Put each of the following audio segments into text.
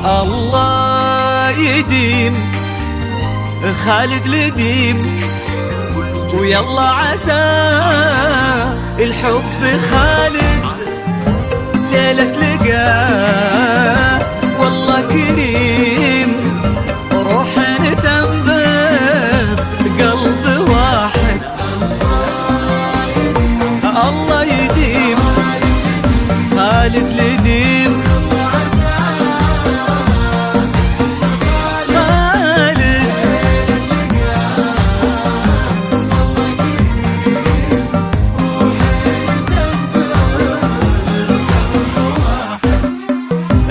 الله يديم خالد لديم، ويلا عسى الحب خالد ليلة لقاه والله كريم، روح نتنبه قلب واحد. الله يديم خالد لديم،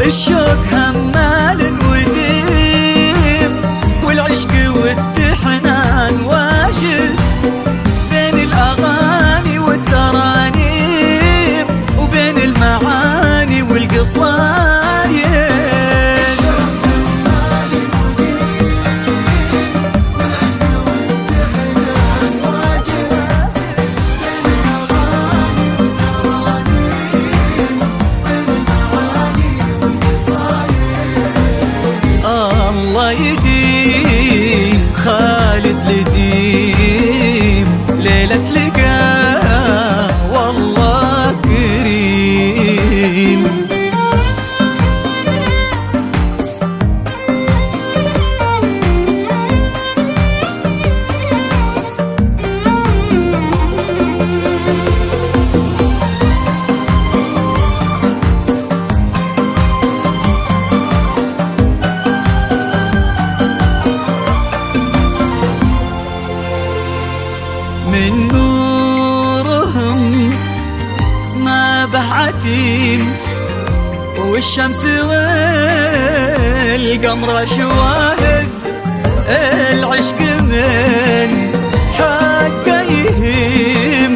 الشوق همال وديم، والعشق والتحنان واجد بين الأغاني والترانيم، وبين المعاني والقصايد. الله يديم خالد لديم، ليلة لقاه والله كريم. من نورهم ما به عتيم، والشمس والقمر شواهد، العشق من حقه يهيم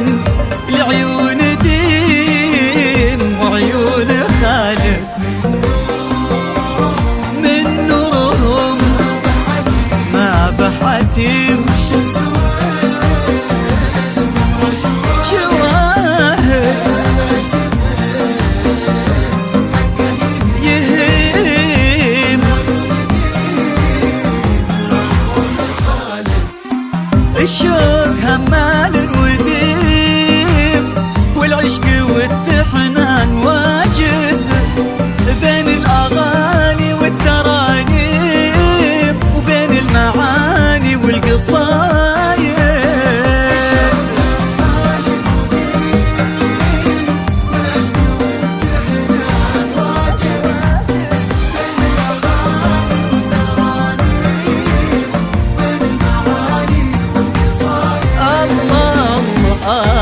لعيون ديم وعيون خالد. من نورهم ما به عتيم، الشوق همال وديم، والعشق والتحنان واجد بين الأغاني والترانيم، وبين المعاني والقصايد.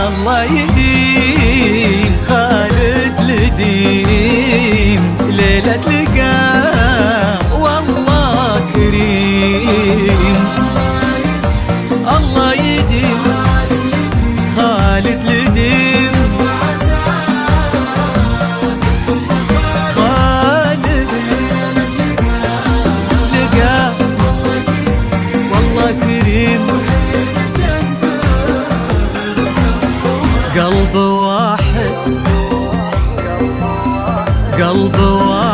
الله يديم خالد لديم، ليلة لقاه والله كريم. الله يديم خالد لديم، خالد لقاه والله كريم. قلب واحد، قلب واحد.